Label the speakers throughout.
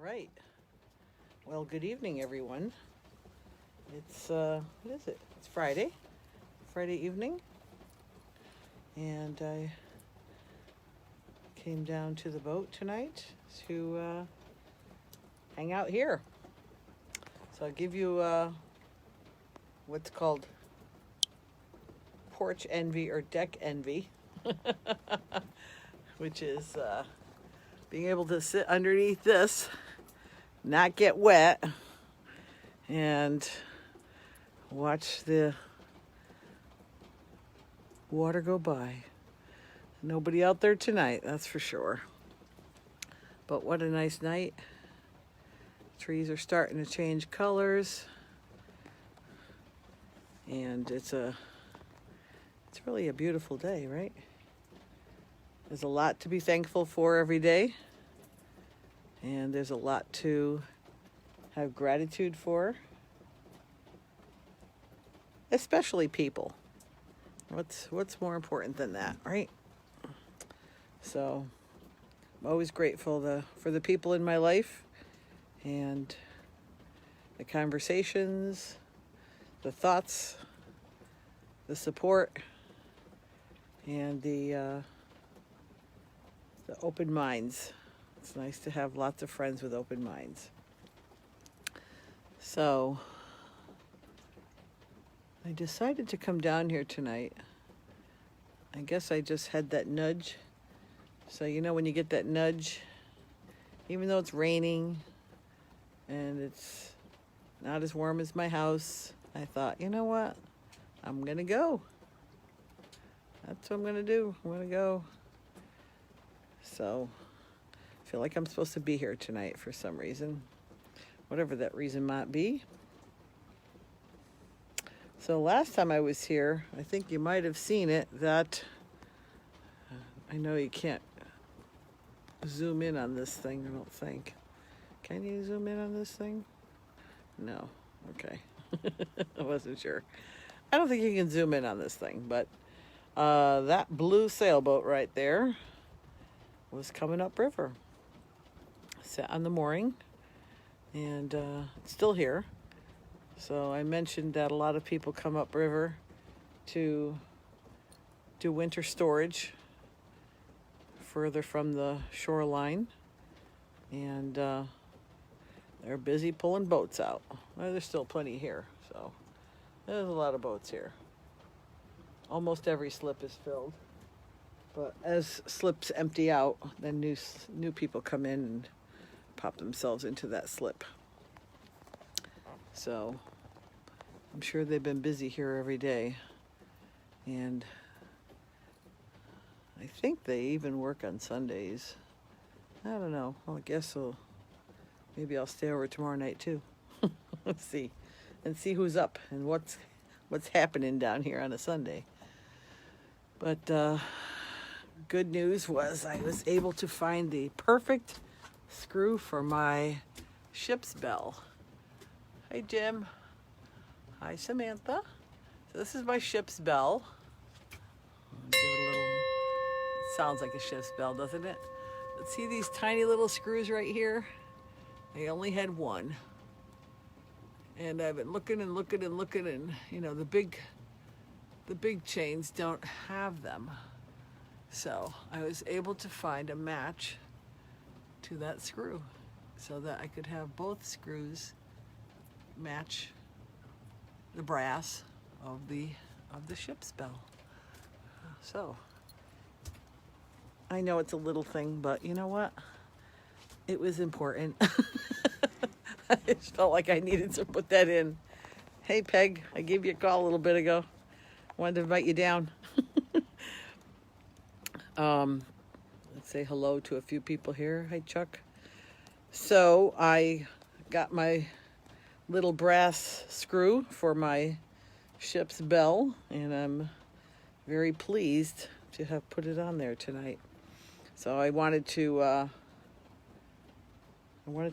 Speaker 1: right. Well, good evening, everyone. It's what is it? It's Friday evening, and I came down to the boat tonight to hang out here. So I'll give you what's called porch envy or deck envy, which is being able to sit underneath this, not get wet, and watch the water go by. Nobody out there tonight, that's for sure. But what a nice night. Trees are starting to change colors. And it's really a beautiful day, right? There's a lot to be thankful for every day. And there's a lot to have gratitude for. Especially people. What's more important than that, right? So I'm always grateful for the people in my life and the conversations, the thoughts, the support, and the open minds. It's nice to have lots of friends with open minds. So I decided to come down here tonight. I guess I just had that nudge. So when you get that nudge, even though it's raining and it's not as warm as my house, I thought, you know what? I'm going to go. That's what I'm going to do. I'm going to go. So I feel like I'm supposed to be here tonight for some reason, whatever that reason might be. So last time I was here, I think you might have seen it, that I know you can't zoom in on this thing, I don't think. Can you zoom in on this thing? No. Okay. I wasn't sure. I don't think you can zoom in on this thing, but that blue sailboat right there was coming upriver. Sat on the mooring, and it's still here. So I mentioned that a lot of people come upriver to do winter storage further from the shoreline, and they're busy pulling boats out. Well, there's still plenty here, so there's a lot of boats here. Almost every slip is filled, but as slips empty out, then new people come in and pop themselves into that slip. So I'm sure they've been busy here every day, and I think they even work on Sundays. I don't know. Well, I guess maybe I'll stay over tomorrow night too. Let's see who's up and what's happening down here on a Sunday. But good news was I was able to find the perfect screw for my ship's bell. Hey, Jim. Hi, Samantha. So this is my ship's bell. Give it a little. It sounds like a ship's bell, doesn't it? But see these tiny little screws right here? I only had one. And I've been looking, and the big chains don't have them. So I was able to find a match to that screw so that I could have both screws match the brass of the ship's bell. So I know it's a little thing, but you know what? It was important. I just felt like I needed to put that in. Hey, Peg, I gave you a call a little bit ago. Wanted to invite you down. Let's say hello to a few people here. Hi, Chuck. So I got my little brass screw for my ship's bell, and I'm very pleased to have put it on there tonight. So I wanted to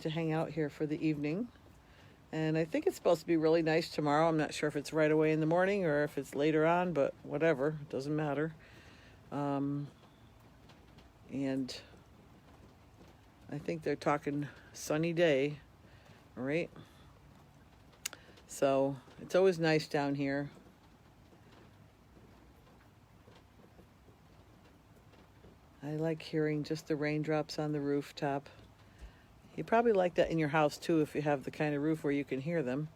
Speaker 1: hang out here for the evening, and I think it's supposed to be really nice tomorrow. I'm not sure if it's right away in the morning or if it's later on, but whatever, it doesn't matter. And I think they're talking sunny day, right? So it's always nice down here. I like hearing just the raindrops on the rooftop. You probably like that in your house too if you have the kind of roof where you can hear them.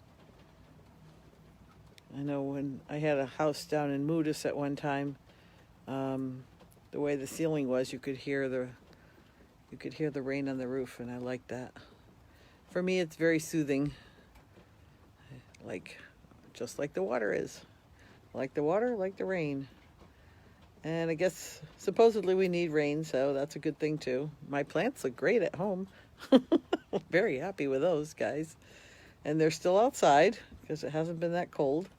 Speaker 1: I know when I had a house down in Moodus at one time, the way the ceiling was, you could hear the rain on the roof, and I like that. For me, it's very soothing. Like, just like the water is. Like the water, like the rain. And I guess supposedly we need rain, so that's a good thing too. My plants look great at home. Very happy with those guys. And they're still outside because it hasn't been that cold.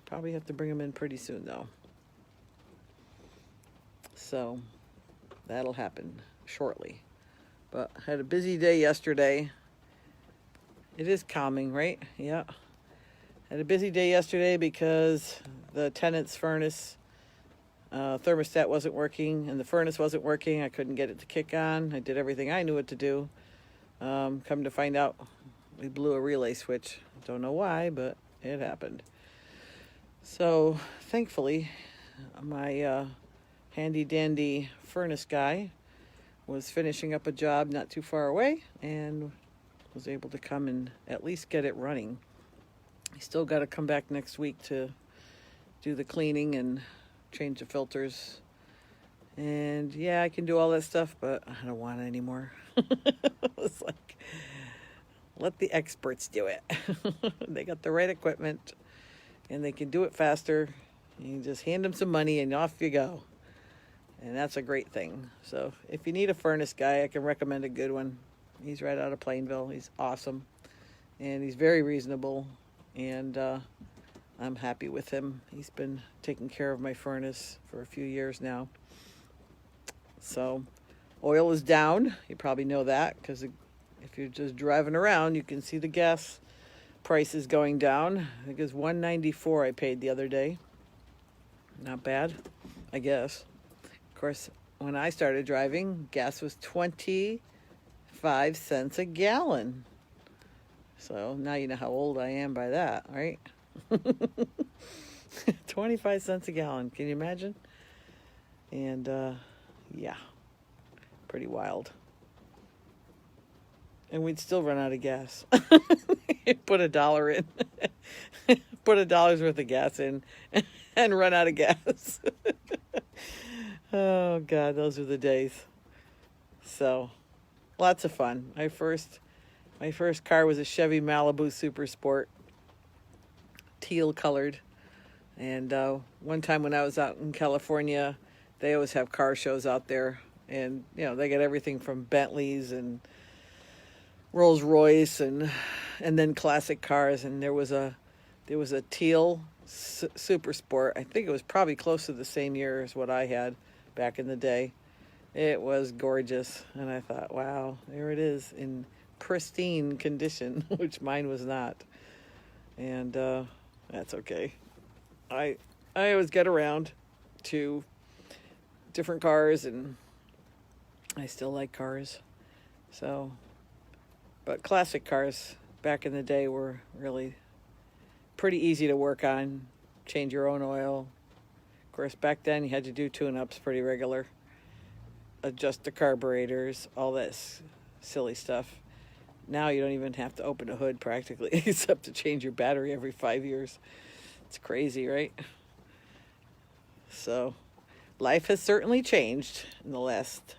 Speaker 1: Probably have to bring them in pretty soon though. So that'll happen shortly. But I had a busy day yesterday. It is calming, right? Yeah. Had a busy day yesterday because the tenant's furnace thermostat wasn't working and the furnace wasn't working. I couldn't get it to kick on. I did everything I knew what to do. Come to find out, we blew a relay switch. Don't know why, but it happened. So thankfully, my handy dandy furnace guy was finishing up a job not too far away and was able to come and at least get it running. He's still got to come back next week to do the cleaning and change the filters. And yeah, I can do all that stuff, but I don't want it anymore. It's like, let the experts do it. They got the right equipment and they can do it faster. You just hand them some money and off you go. And that's a great thing. So if you need a furnace guy, I can recommend a good one. He's right out of Plainville. He's awesome. And he's very reasonable. And I'm happy with him. He's been taking care of my furnace for a few years now. So oil is down. You probably know that because if you're just driving around, you can see the gas prices going down. I think it was $1.94 I paid the other day. Not bad, I guess. Of course, when I started driving, gas was 25 cents a gallon. So now you know how old I am by that, right? 25 cents a gallon. Can you imagine? And yeah, pretty wild. And we'd still run out of gas. Put $1 in. Put $1's worth of gas in and run out of gas. Oh, God, those are the days. So, lots of fun. My first car was a Chevy Malibu Super Sport, teal colored. And one time when I was out in California, they always have car shows out there. And, you know, they got everything from Bentleys and Rolls Royce and then classic cars. And there was a teal Super Sport. I think it was probably close to the same year as what I had back in the day. It was gorgeous. And I thought, wow, there it is in pristine condition, which mine was not. And that's okay. I always get around to different cars, and I still like cars. So, but classic cars back in the day were really pretty easy to work on. Change your own oil. Of course, back then you had to do tune-ups pretty regular. Adjust the carburetors, all this silly stuff. Now you don't even have to open a hood practically, except to change your battery every 5 years. It's crazy, right? So, life has certainly changed in the last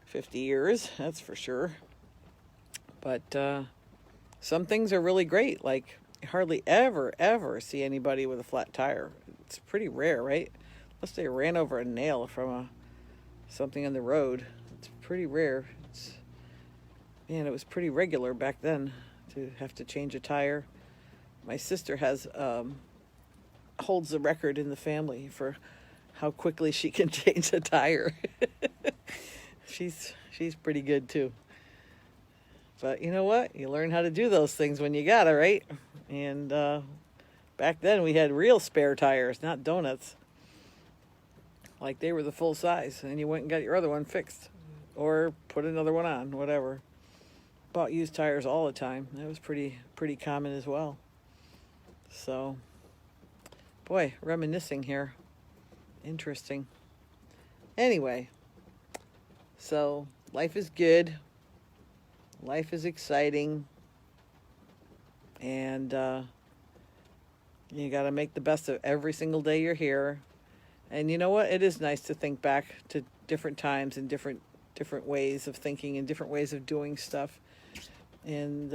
Speaker 1: 50 years, that's for sure. But some things are really great, like you hardly ever see anybody with a flat tire. It's pretty rare, right? Unless they ran over a nail from something on the road. It's pretty rare. Man, it was pretty regular back then to have to change a tire. My sister holds the record in the family for how quickly she can change a tire. She's pretty good too. But you know what? You learn how to do those things when you gotta, right? And back then we had real spare tires, not donuts. Like they were the full size, and you went and got your other one fixed. or put another one on, whatever. Bought used tires all the time. That was pretty common as well. So, boy, reminiscing here. Interesting. Anyway, so life is good. Life is exciting. And you got to make the best of every single day you're here. And you know what? It is nice to think back to different times and different ways of thinking and different ways of doing stuff. And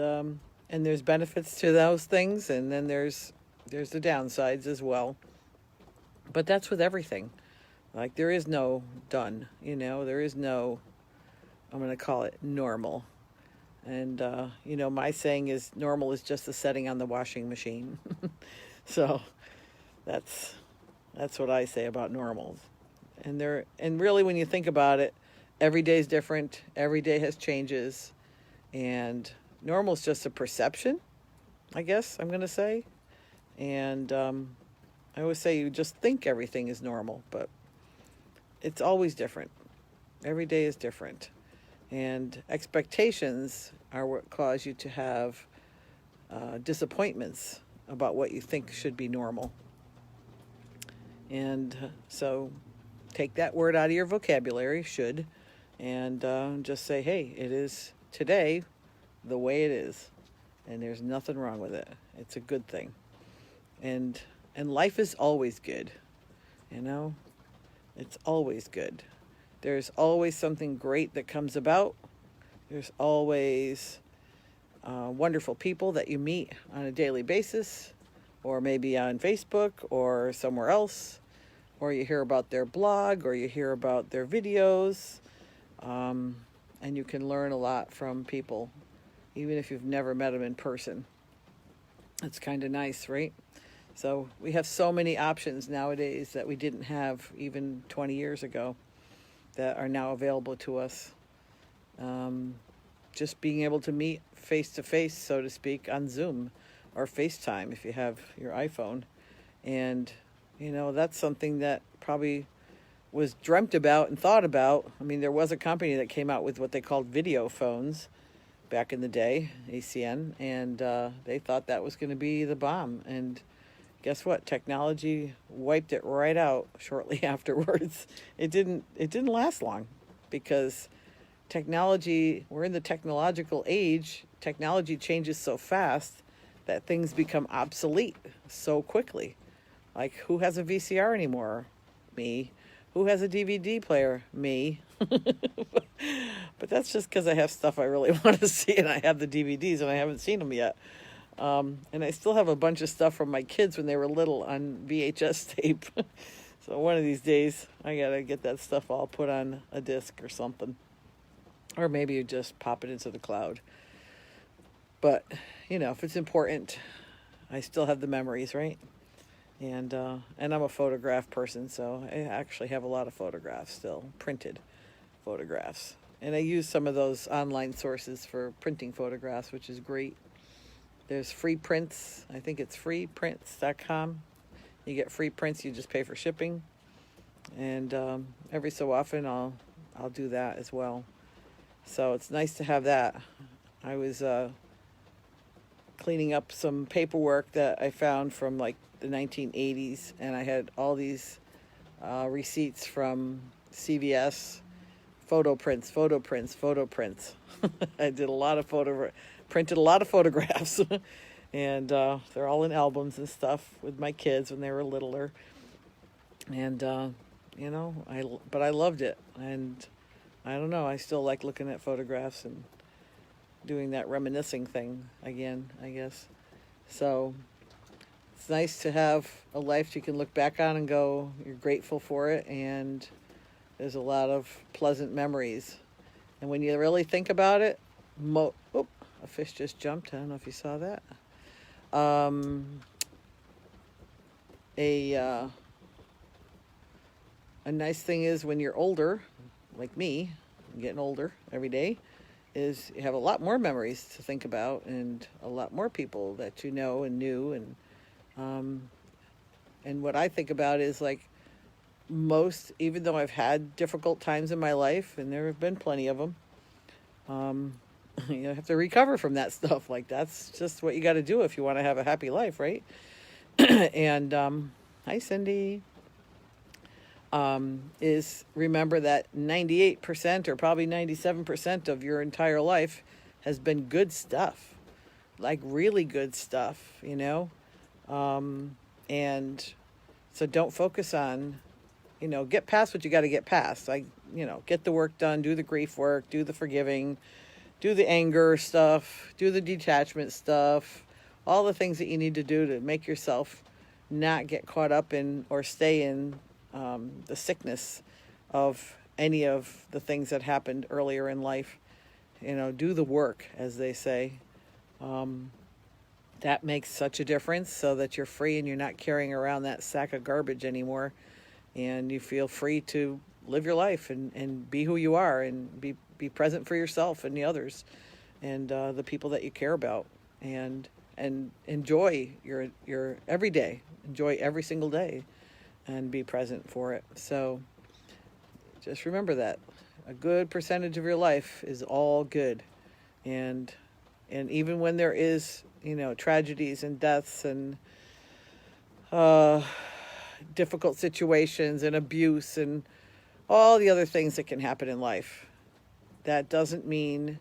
Speaker 1: there's benefits to those things, and then there's the downsides as well. But that's with everything. Like, there is no done, there is no, I'm going to call it normal. And, my saying is normal is just the setting on the washing machine. So that's what I say about normals. And really, when you think about it, every day is different. Every day has changes. And normal is just a perception, I guess I'm going to say. And I always say you just think everything is normal, but it's always different. Every day is different. And expectations are what cause you to have disappointments about what you think should be normal. And so take that word out of your vocabulary, should, and just say, hey, it is today the way it is. And there's nothing wrong with it. It's a good thing. And life is always good. It's always good. There's always something great that comes about. There's always wonderful people that you meet on a daily basis, or maybe on Facebook or somewhere else, or you hear about their blog, or you hear about their videos, and you can learn a lot from people, even if you've never met them in person. It's kind of nice, right? So we have so many options nowadays that we didn't have even 20 years ago that are now available to us. Just being able to meet face-to-face, so to speak, on Zoom or FaceTime if you have your iPhone. And, that's something that probably was dreamt about and thought about. I mean, there was a company that came out with what they called video phones back in the day, ACN, and they thought that was going to be the bomb. And guess what? Technology wiped it right out shortly afterwards. It didn't last long, because we're in the technological age. Technology changes so fast that things become obsolete so quickly. Like, who has a VCR anymore? Me. Who has a DVD player? Me. But that's just because I have stuff I really want to see, and I have the DVDs and I haven't seen them yet. And I still have a bunch of stuff from my kids when they were little on VHS tape. So one of these days, I got to get that stuff all put on a disc or something. Or maybe you just pop it into the cloud. But, if it's important, I still have the memories, right? And I'm a photograph person, so I actually have a lot of photographs still, printed photographs. And I use some of those online sources for printing photographs, which is great. There's free prints. I think it's freeprints.com. You get free prints. You just pay for shipping. And every so often I'll do that as well. So it's nice to have that. I was cleaning up some paperwork that I found from like the 1980s, and I had all these receipts from CVS, photo prints. I did a lot of printed a lot of photographs, and they're all in albums and stuff with my kids when they were littler. And but I loved it, and I don't know, I still like looking at photographs and doing that reminiscing thing again, I guess. So it's nice to have a life you can look back on and go, you're grateful for it, and there's a lot of pleasant memories. And when you really think about it, a fish just jumped. I don't know if you saw that. A nice thing is when you're older, like me, I'm getting older every day, is you have a lot more memories to think about, and a lot more people that you know and knew. And what I think about is, like, even though I've had difficult times in my life, and there have been plenty of them, you have to recover from that stuff. Like, that's just what you got to do if you want to have a happy life, right? And hi, Cindy. Is remember that 98% or probably 97% of your entire life has been good stuff, like really good stuff, and so don't focus on, get past what you got to get past. Like, get the work done, do the grief work, do the forgiving, do the anger stuff, do the detachment stuff, all the things that you need to do to make yourself not get caught up in or stay in the sickness of any of the things that happened earlier in life. Do the work, as they say. That makes such a difference, so that you're free and you're not carrying around that sack of garbage anymore, and you feel free to live your life and be who you are, and be present for yourself and the others and the people that you care about, and enjoy your every day. Enjoy every single day and be present for it. So just remember that a good percentage of your life is all good. And even when there is, tragedies and deaths and difficult situations and abuse and all the other things that can happen in life, that doesn't mean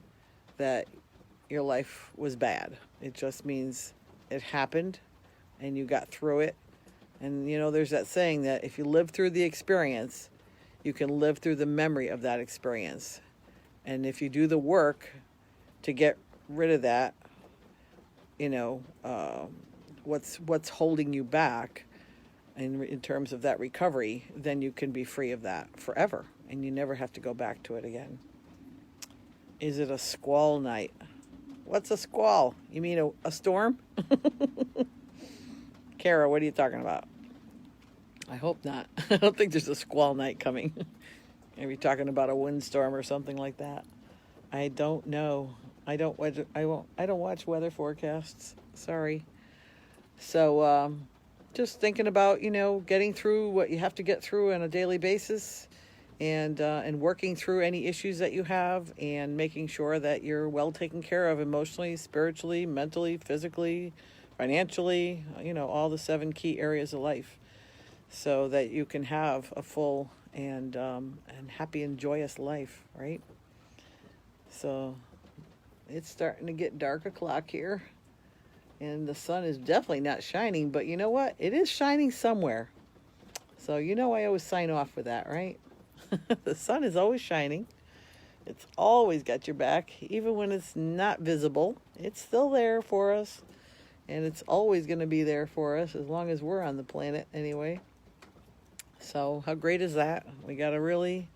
Speaker 1: that your life was bad. It just means it happened and you got through it. And, there's that saying that if you live through the experience, you can live through the memory of that experience. And if you do the work to get rid of that, what's holding you back in terms of that recovery, then you can be free of that forever. And you never have to go back to it again. Is it a squall night? What's a squall? You mean a storm? Kara, what are you talking about? I hope not. I don't think there's a squall night coming. Maybe talking about a windstorm or something like that. I don't know. I don't watch weather forecasts. Sorry. So just thinking about, getting through what you have to get through on a daily basis, and working through any issues that you have, and making sure that you're well taken care of emotionally, spiritually, mentally, physically, financially, all the 7 key areas of life, so that you can have a full and happy and joyous life, right? So it's starting to get dark o'clock here, and the sun is definitely not shining, but you know what? It is shining somewhere. So I always sign off with that, right? The sun is always shining. It's always got your back, even when it's not visible. It's still there for us, and it's always going to be there for us as long as we're on the planet anyway. So how great is that? We got a really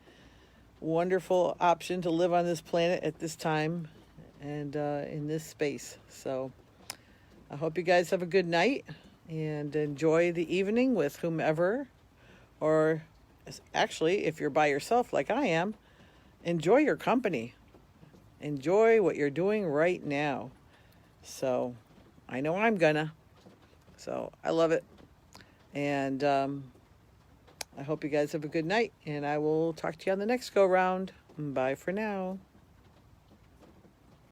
Speaker 1: wonderful option to live on this planet at this time and in this space. So I hope you guys have a good night and enjoy the evening with whomever, or actually, if you're by yourself like I am, enjoy your company. Enjoy what you're doing right now. So I know I'm gonna. So I love it. And I hope you guys have a good night, and I will talk to you on the next go round. Bye for now.